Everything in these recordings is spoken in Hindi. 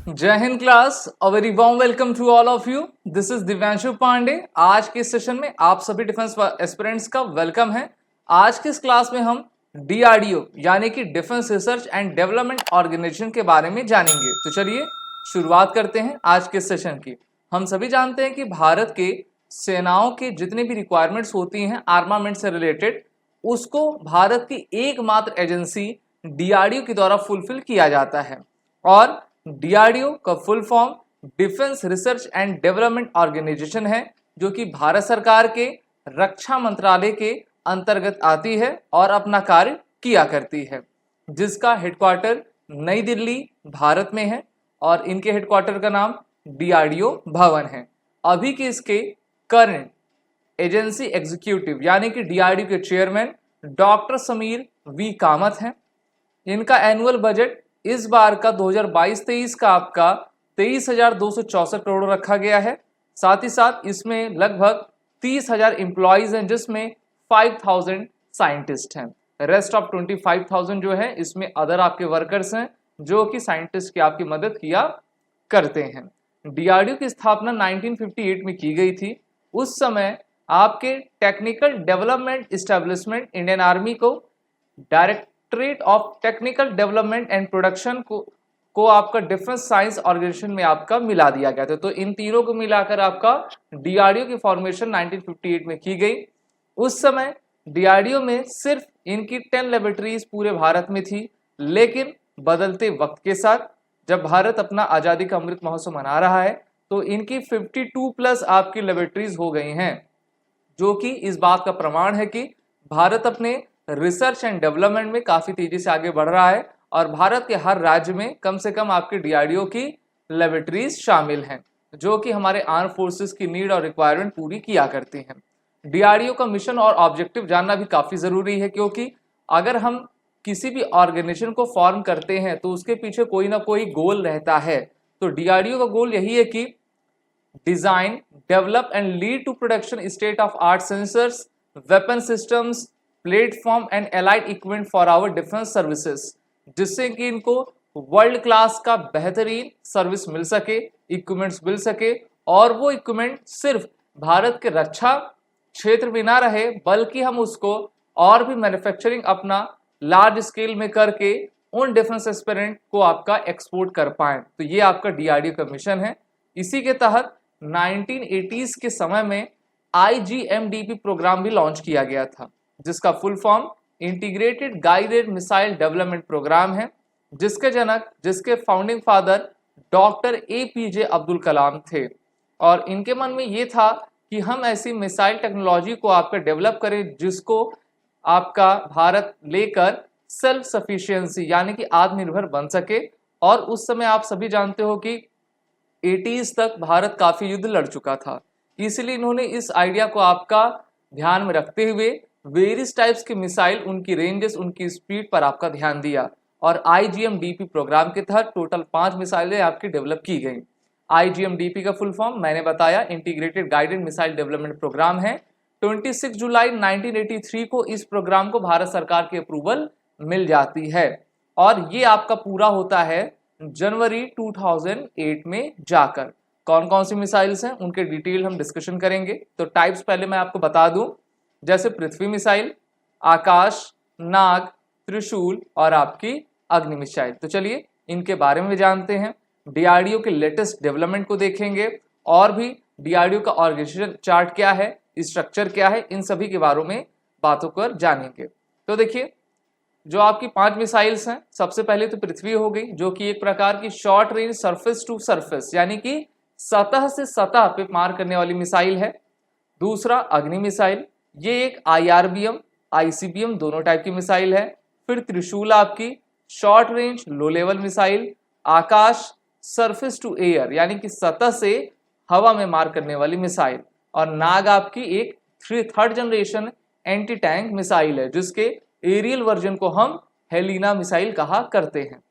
जय हिंद class, a very warm welcome to all of you. This is Divyanshu Pandey. आज के इस सेशन में आप सभी डिफेंस एस्पिरेंट्स का वेलकम है। आज के इस क्लास में हम डीआरडीओ यानी कि defence research and development organisation के बारे में जानेंगे। तो चलिए शुरुआत करते हैं आज के सेशन की। हम सभी जानते हैं कि भारत के सेनाओं के जितने भी रिक्वायरमेंट्स होती हैं आर्मामेंट से रिलेटेड, उसको भारत की एकमात्र एजेंसी डीआरडीओ के द्वारा फुलफिल किया जाता है। और डीआरडीओ का full form defence research and development organisation है, जो कि भारत सरकार के रक्षा मंत्रालय के अंतर्गत आती है और अपना कार्य किया करती है, जिसका हेडक्वार्टर नई दिल्ली भारत में है और इनके हेडक्वार्टर का नाम डीआरडीओ भवन है। अभी के इसके करंट एजेंसी एग्जीक्यूटिव यानी कि डीआरडीओ के chairman doctor Samir V Kamat हैं। इनका एनुअल बजट इस बार का 2022-23 का आपका 23,264 करोड़ रखा गया है। साथ ही साथ इसमें लगभग 30,000 एम्प्लॉयज हैं, जिसमें 5,000 साइंटिस्ट हैं। रेस्ट ऑफ 25,000 जो है इसमें अदर आपके वर्कर्स हैं, जो कि साइंटिस्ट की आपकी मदद किया करते हैं। डीआरडीओ की स्थापना 1958 में की गई थी। उस समय आपके technical development establishment Indian Army को directorate of technical development and production को आपका डिफेंस साइंस ऑर्गेनाइजेशन में आपका मिला दिया गया था। तो इन तीनों को मिलाकर आपका डीआरडीओ की फॉर्मेशन 1958 में की गई। उस समय डीआरडीओ में सिर्फ इनकी 10 लेबोरेटरीज पूरे भारत में थी, लेकिन बदलते वक्त के साथ जब भारत अपना आजादी का अमृत महोत्सव मना रहा है तो इनकी 52 प्लस आपकी लेबोरेटरीज हो गई हैं, जो कि इस बात का प्रमाण है कि भारत अपने रिसर्च एंड डेवलपमेंट में काफी तेजी से आगे बढ़ रहा है और भारत के हर राज्य में कम से कम आपके डीआरडीओ की लेबोरेटरीज शामिल हैं, जो कि हमारे आर्म फोर्सेस की नीड और रिक्वायरमेंट पूरी किया करती हैं। डीआरडीओ का मिशन और ऑब्जेक्टिव जानना भी काफी जरूरी है, क्योंकि अगर हम किसी भी ऑर्गेनाइजेशन को फॉर्म करते हैं तो उसके पीछे कोई ना कोई गोल रहता है। तो डीआरडीओ का गोल यही है कि design, develop and lead to production state of art sensors, weapon systems, platform and allied equipment for our defence services, जिससे कि इनको वर्ल्ड क्लास का बेहतरीन सर्विस मिल सके, इक्विपमेंट्स मिल सके, और वो इक्विपमेंट सिर्फ भारत के रक्षा क्षेत्र में ना रहे, बल्कि हम उसको और भी मैन्युफैक्चरिंग अपना लार्ज स्केल में करके उन डिफेंस एस्पिरेंट को आपका एक्सपोर्ट कर पाए। तो ये आपका डीआरडीओ का मिशन है। इसी के तहत 1980s के समय में आईजीएमडीपी प्रोग्राम भी लॉन्च किया गया था, जिसका full form integrated guided missile development programme है, जिसके founding father doctor APJ Abdul Kalam थे। और इनके मन में ये था कि हम ऐसी मिसाइल टेक्नोलॉजी को आपका डेवलप करें जिसको आपका भारत लेकर सेल्फ सफिशिएंसी यानी कि आत्मनिर्भर बन सके। और उस समय आप सभी जानते हो कि 80s तक भारत काफी युद्ध लड़ चुका था, इसलिए इन्होंने इस आइडिया को आपका ध्यान में रखते हुए वेरियस टाइप्स की मिसाइल, उनकी रेंजेस, उनकी स्पीड पर आपका ध्यान दिया। और आईजीएमडीपी प्रोग्राम के तहत टोटल 5 मिसाइलें आपकी डेवलप की गई। आईजीएमडीपी का फुल फॉर्म मैंने बताया, integrated guided missile development programme है। 26 जुलाई 1983 को इस प्रोग्राम को भारत सरकार की अप्रूवल मिल जाती है और ये आपका पूरा होता है जनवरी 2008 में जाकर। कौन कौन सी मिसाइल्स हैं उनके डिटेल हम डिस्कशन करेंगे। तो टाइप्स पहले मैं आपको बता दूं, जैसे पृथ्वी मिसाइल, आकाश, नाग, त्रिशूल और आपकी अग्नि मिसाइल। तो चलिए इनके बारे में जानते हैं। डीआरडीओ के लेटेस्ट डेवलपमेंट को देखेंगे और भी डीआरडीओ का ऑर्गेनाइजेशन चार्ट क्या है, स्ट्रक्चर क्या है, इन सभी के बारे में बातों कर जानेंगे। तो देखिए, जो आपकी 5 मिसाइल्स हैं, सबसे पहले तो पृथ्वी हो गई, जो कि एक प्रकार की short range surface to surface यानी कि सतह से सतह पे मार करने वाली मिसाइल है। दूसरा अग्नि मिसाइल, ये एक आईआरबीएम, आईसीबीएम दोनों टाइप की मिसाइल है। फिर त्रिशूल आपकी short range low level missile. Akash surface to air यानी कि सतह से हवा में मार करने वाली मिसाइल। और नाग आपकी एक third generation anti tank missile है, जिसके एरियल वर्जन को हम हेलिना मिसाइल कहा करते हैं।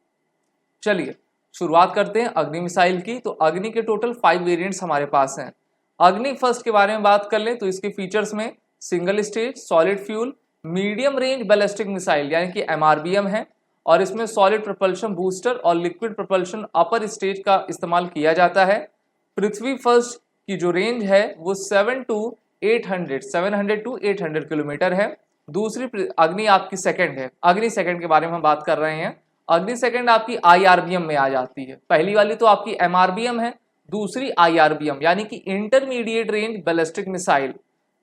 चलिए शुरुआत करते हैं अग्नि मिसाइल की। तो अग्नि के टोटल 5 वेरिएंट्स हमारे पास हैं। अग्नि फर्स्ट के बारे में बात कर लें तो इसके फीचर्स में single stage solid fuel medium range ballistic missile यानी कि एमआरबीएम है, और इसमें सॉलिड propulsion बूस्टर और लिक्विड propulsion अपर स्टेज का इस्तेमाल किया जाता है। पृथ्वी फर्स्ट की जो रेंज है वो 700 to 800 किलोमीटर है। दूसरी अग्नि आपकी सेकंड है। अग्नि सेकंड के बारे में हम बात कर रहे हैं। अग्नि सेकंड आपकी IRBM में आ जाती है। पहली वाली तो आपकी MRBM है, दूसरी IRBM यानी कि intermediate range ballistic missile.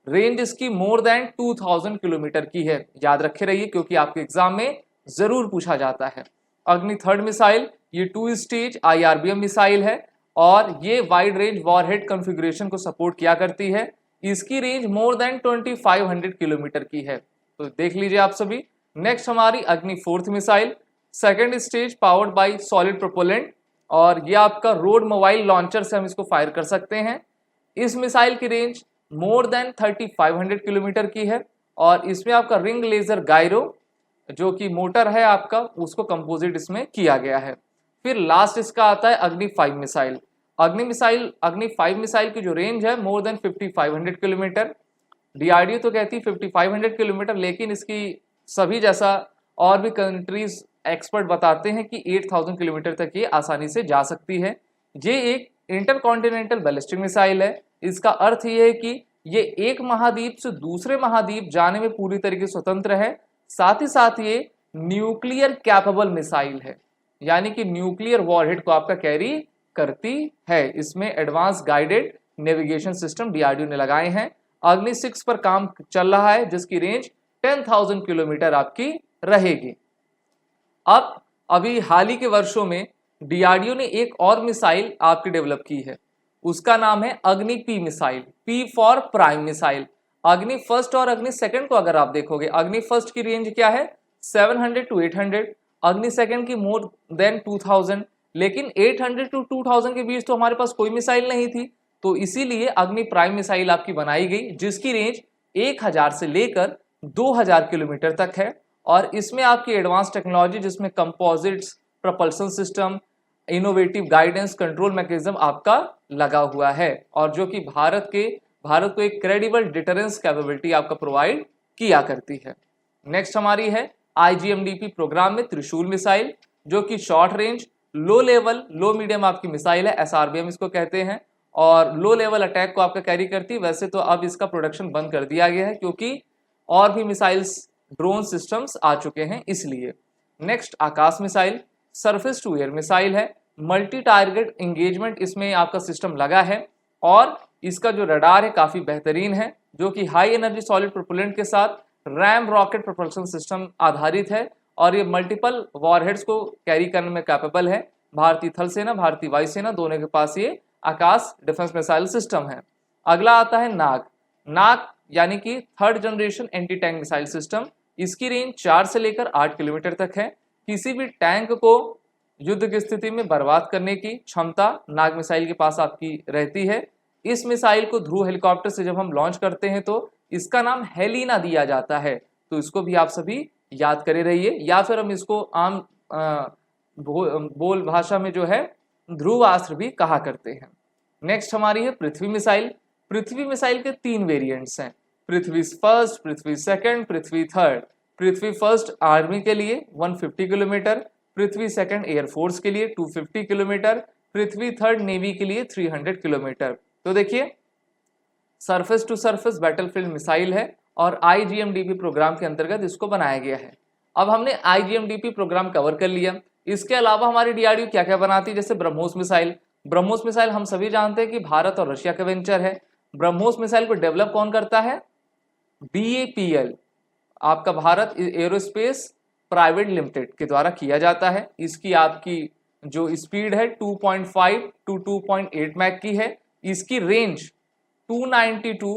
Range इसकी मोर देन 2000 किलोमीटर की है। याद रखे रहिए क्योंकि आपके एग्जाम में जरूर पूछा जाता है। अग्नि थर्ड मिसाइल ये 2 स्टेज IRBM मिसाइल है और ये वाइड रेंज वॉरहेड कॉन्फ़िगरेशन को सपोर्ट किया करती है। इसकी रेंज मोर देन 2500 किलोमीटर की है। तो देख लीजिए आप सभी। नेक्स्ट हमारी अग्नि fourth missile, second stage powered by solid propellant और ये आपका रोड मोबाइल लॉन्चर से हम इसको फायर कर सकते हैं। इस मिसाइल की रेंज मोर देन 3500 किलोमीटर की है और इसमें आपका रिंग लेजर गायरो जो कि मोटर है आपका उसको कंपोजिट इसमें किया गया है। फिर लास्ट इसका आता है अग्नि 5 मिसाइल। अग्नि 5 मिसाइल की जो रेंज है मोर देन 5500 किलोमीटर। DRDO तो कहती है 5500 किलोमीटर, लेकिन इसकी सभी जैसा और भी कंट्रीज एक्सपर्ट बताते हैं कि 8000 किलोमीटर तक ये आसानी से जा सकती है। ये एक इंटरकॉन्टिनेंटल बैलिस्टिक मिसाइल है। इसका अर्थ ये है कि ये एक महाद्वीप से दूसरे महाद्वीप जाने में पूरी तरीके से स्वतंत्र है। साथ ही साथ ये न्यूक्लियर कैपेबल मिसाइल है, यानी कि न्यूक्लियर वॉरहेड को आपका कैरी करती है। इसमें advance guided navigation system DRDO ने लगाए हैं। अग्नि 6 पर काम चल रहा है जिसकी रेंज 10,000 किलोमीटर आपकी रहेगी। अब अभी हाल ही के वर्षों में DRDO ने एक और मिसाइल आपकी डेवलप की है, उसका नाम है अग्नि P missile. P for prime missile. अग्नि फर्स्ट और अग्नि सेकंड को अगर आप देखोगे, अग्नि फर्स्ट की रेंज क्या है 700 to 800, अग्नि सेकंड की मोर देन 2000, लेकिन 800 to 2000 के बीच तो हमारे पास कोई मिसाइल नहीं थी, तो इसीलिए अग्नि प्राइम मिसाइल आपकी बनाई गई जिसकी रेंज 1000 से लेकर 2000 किलोमीटर तक है। और इसमें आपकी एडवांस टेक्नोलॉजी जिसमें composites, propulsion system, innovative guidance control mechanism आपका लगा हुआ है और जो कि भारत को एक क्रेडिबल डिटरेंस कैपेबिलिटी आपका प्रोवाइड किया करती है। नेक्स्ट हमारी है IGMDP प्रोग्राम में त्रिशूल मिसाइल जो कि शॉर्ट रेंज लो मीडियम आपकी मिसाइल है। SRBM इसको कहते हैं और लो लेवल अटैक को आपका कैरी करती है। वैसे तो अब इसका प्रोडक्शन बंद कर दिया गया है क्योंकि और भी मिसाइल्स ड्रोन सिस्टम्स आ चुके हैं इसलिए। Next Akash missile surface to air missile है। मल्टी टारगेट एंगेजमेंट इसमें आपका सिस्टम लगा है और इसका जो रडार है काफ़ी बेहतरीन है जो कि हाई एनर्जी सॉलिड प्रोपेलेंट के साथ रैम रॉकेट प्रोपल्शन सिस्टम आधारित है और ये मल्टीपल वॉरहेड्स को कैरी करने में कैपेबल है। भारतीय थल सेना, भारतीय वायुसेना दोनों के पास ये आकाश डिफेंस मिसाइल सिस्टम है। अगला आता है नाग यानी कि third generation anti tank missile system. इसकी रेंज 4 से लेकर 8 किलोमीटर तक है। किसी भी टैंक को युद्ध की स्थिति में बर्बाद करने की क्षमता नाग मिसाइल के पास आपकी रहती है। इस मिसाइल को ध्रुव हेलीकॉप्टर से जब हम लॉन्च करते हैं तो इसका नाम हेलिना दिया जाता है, तो इसको भी आप सभी याद करे रहिए, या फिर हम इसको आम बोल भाषा में जो है ध्रुवास्त्र भी कहा करते हैं। नेक्स्ट हमारी है पृथ्वी मिसाइल। पृथ्वी मिसाइल के 3 वेरिएंट्स हैं, पृथ्वी फर्स्ट, पृथ्वी सेकंड, पृथ्वी थर्ड। पृथ्वी फर्स्ट आर्मी के लिए 150 किलोमीटर, पृथ्वी सेकंड एयरफोर्स के लिए 250 किलोमीटर, पृथ्वी थर्ड नेवी के लिए 300 किलोमीटर। तो देखिए surface to surface battlefield missile है और IGMDP प्रोग्राम के अंतर्गत इसको बनाया गया है। अब हमने IGMDP प्रोग्राम कवर कर लिया। इसके अलावा हमारी DRDO क्या क्या बनाती है, जैसे ब्रह्मोस मिसाइल। ब्रह्मोस मिसाइल हम सभी जानते हैं कि भारत और रशिया का वेंचर है। ब्रह्मोस मिसाइल को डेवलप कौन करता है, BAPL आपका भारत एरोस्पेस प्राइवेट लिमिटेड के द्वारा किया जाता है। इसकी आपकी जो स्पीड है 2.5 to 2.8 मैक की है। इसकी रेंज 290 to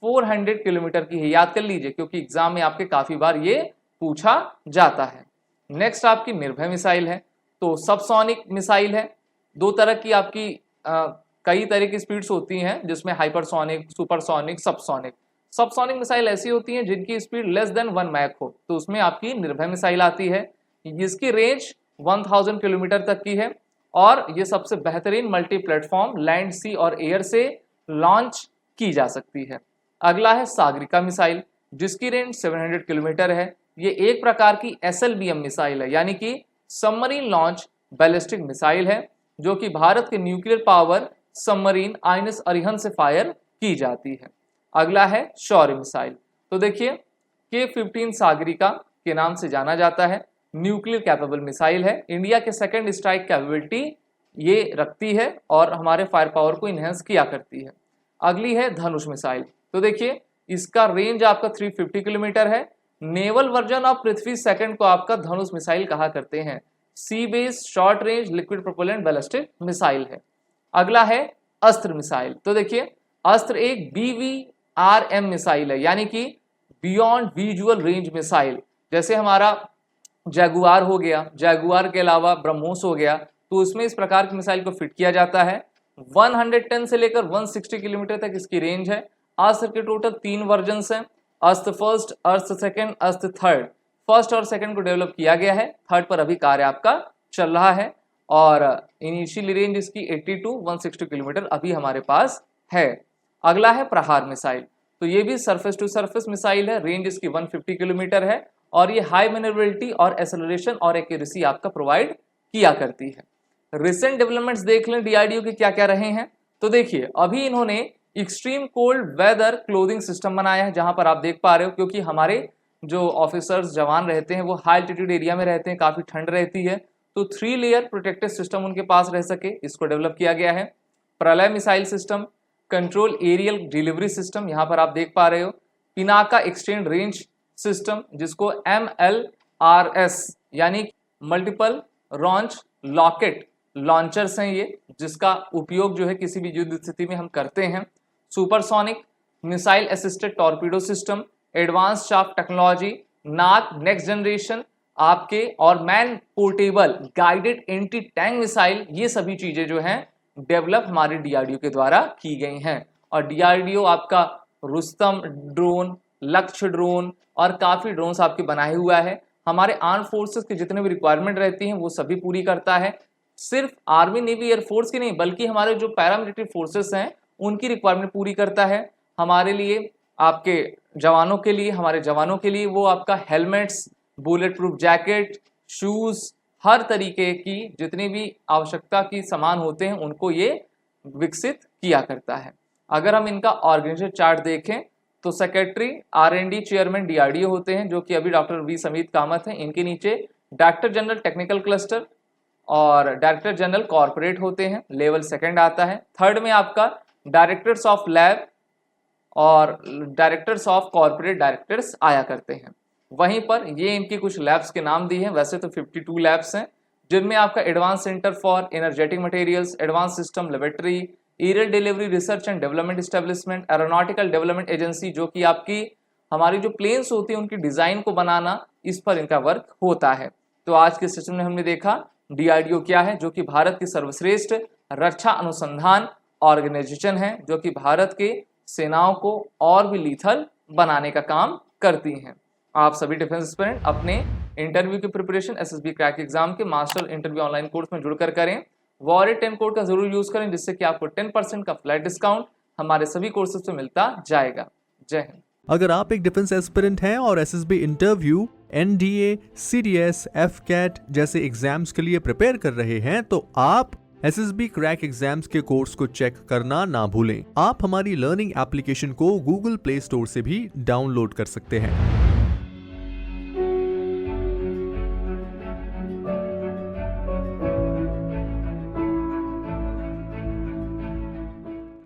400 किलोमीटर की है। याद कर लीजिए क्योंकि एग्जाम में आपके काफी बार ये पूछा जाता है। नेक्स्ट आपकी निर्भय मिसाइल है, तो सबसोनिक मिसाइल है। 2 तरह की आपकी कई तरह की स्पीड्स होती हैं जिसमें hypersonic, supersonic, subsonic. Subsonic missile ऐसी होती हैं जिनकी स्पीड लेस देन 1 मैक हो, तो उसमें आपकी निर्भय मिसाइल आती है। जिसकी रेंज 1000 किलोमीटर तक की है और ये सबसे बेहतरीन मल्टी प्लेटफॉर्म लैंड, सी और एयर से लॉन्च की जा सकती है। अगला है सागरिका मिसाइल जिसकी रेंज 700 किलोमीटर है। ये एक प्रकार की SLBM मिसाइल है, यानी कि सबमरीन लॉन्च बैलिस्टिक मिसाइल है, जो कि भारत के nuclear power submarine INS Arihant से फायर की जाती है। अगला है शौर्य मिसाइल। तो देखिए K-15 सागरिका के नाम से जाना जाता है, न्यूक्लियर कैपेबल मिसाइल है, इंडिया के सेकंड स्ट्राइक कैपेबिलिटी ये रखती है और हमारे फायर पावर को इन्हेंस किया करती है। अगली है धनुष मिसाइल। तो देखिए इसका रेंज आपका 350 किलोमीटर है। Naval version of Prithvi second को आपका धनुष मिसाइल कहा करते हैं। Sea base short range liquid propellant ballistic missile है। अगला है अस्त्र मिसाइल। तो देखिए अस्त्र एक BVRM मिसाइल है, यानी कि बियॉन्ड विजुअल रेंज मिसाइल। जैसे हमारा जैगुआर हो गया, जैगुआर के अलावा ब्रह्मोस हो गया, तो उसमें इस प्रकार की मिसाइल को फिट किया जाता है। 110 से लेकर 160 किलोमीटर तक इसकी रेंज है। अस्त्र के टोटल 3 वर्जन हैं, अस्त्र फर्स्ट, अस्त्र सेकंड, अस्त्र थर्ड। फर्स्ट और सेकंड को डेवलप किया गया है, थर्ड पर अभी कार्य आपका चल रहा है और इनिशियल रेंज इसकी 80 टू 160 किलोमीटर अभी हमारे पास है। अगला है प्रहार मिसाइल। तो ये भी सरफेस टू सरफेस मिसाइल है, रेंज इसकी 150 किलोमीटर है और ये हाई मैन्युवरेबिलिटी और एक्सेलरेशन और एक्यूरेसी आपका प्रोवाइड किया करती है। रिसेंट डेवलपमेंट्स देख लें DRDO के क्या क्या रहे हैं। तो देखिए अभी इन्होंने extreme cold weather clothing system बनाया है, जहां पर आप देख पा रहे हो, क्योंकि हमारे जो ऑफिसर्स जवान रहते हैं वो हाई एल्टीट्यूड एरिया में रहते हैं, काफी ठंड रहती है, तो 3 लेयर प्रोटेक्टिव सिस्टम उनके पास रह सके, इसको डेवलप किया गया है। Pralay missile system, control aerial delivery system, यहाँ पर आप देख पा रहे हो। पिनाका एक्सटेंड रेंज सिस्टम, जिसको MLRS यानी मल्टीपल लॉन्च लॉकेट लॉन्चर्स हैं ये, जिसका उपयोग जो है किसी भी युद्ध स्थिति में हम करते हैं। Supersonic missile assisted torpedo system, advance shaft technology, Nag next generation आपके, और man portable guided anti tank missile, ये सभी चीजें जो हैं डेवलप हमारे DRDO के द्वारा की गई हैं। और DRDO आपका रुस्तम ड्रोन, लक्ष्य ड्रोन और काफी ड्रोन्स आपके बनाए हुआ है। हमारे आर्म फोर्सेस की जितने भी रिक्वायरमेंट रहती हैं वो सभी पूरी करता है। सिर्फ आर्मी नेवी एयरफोर्स की नहीं, बल्कि हमारे जो पैरामिलिट्री फोर्सेस हैं उनकी रिक्वायरमेंट पूरी करता है। हमारे लिए, आपके जवानों के लिए, हमारे जवानों के लिए वो आपका helmets, bullet proof jacket, shoes, हर तरीके की जितनी भी आवश्यकता की सामान होते हैं उनको ये विकसित किया करता है। अगर हम इनका ऑर्गेनाइजेशन चार्ट देखें तो सेक्रेटरी R&D चेयरमैन DRDO होते हैं, जो कि अभी डॉक्टर V समीत कामत हैं। इनके नीचे डायरेक्टर जनरल टेक्निकल क्लस्टर और डायरेक्टर जनरल कॉर्पोरेट होते हैं, लेवल सेकंड आता है। थर्ड में आपका डायरेक्टर्स ऑफ लैब और डायरेक्टर्स ऑफ कॉर्पोरेट डायरेक्टर्स आया करते हैं। वहीं पर ये इनकी कुछ लैब्स के नाम दिए हैं, वैसे तो 52 लैब्स हैं, जिनमें आपका advance centre for energetic materials, advance system laboratory, aerial delivery research and development establishment, aeronautical development agency, जो कि आपकी हमारी जो प्लेन्स होती है उनकी डिजाइन को बनाना, इस पर इनका वर्क होता है। तो आज के सेशन में हमने देखा DRDO क्या है, जो कि भारत की सर्वश्रेष्ठ रक्षा अनुसंधान ऑर्गेनाइजेशन है, जो कि भारत के सेनाओं को और भी लीथल बनाने का काम करती हैं। आप सभी डिफेंस एस्पिरेंट अपने इंटरव्यू की प्रिपरेशन SSB क्रैक एग्जाम के मास्टर इंटरव्यू ऑनलाइन कोर्स में जुड़कर करें। वॉरियर 10 कोड का जरूर यूज करें, जिससे कि आपको 10% का फ्लैट डिस्काउंट हमारे सभी कोर्सेज पे मिलता जाएगा। जय हिंद। अगर आप एक डिफेंस एस्पिरेंट हैं और SSB interview, NDA, CDS, FCAT जैसे एग्जाम्स के लिए प्रिपेयर कर रहे हैं, तो आप SSB क्रैक एग्जाम्स के कोर्स को चेक करना ना भूलें। आप हमारी लर्निंग एप्लीकेशन को Google प्ले स्टोर से भी डाउनलोड कर सकते हैं।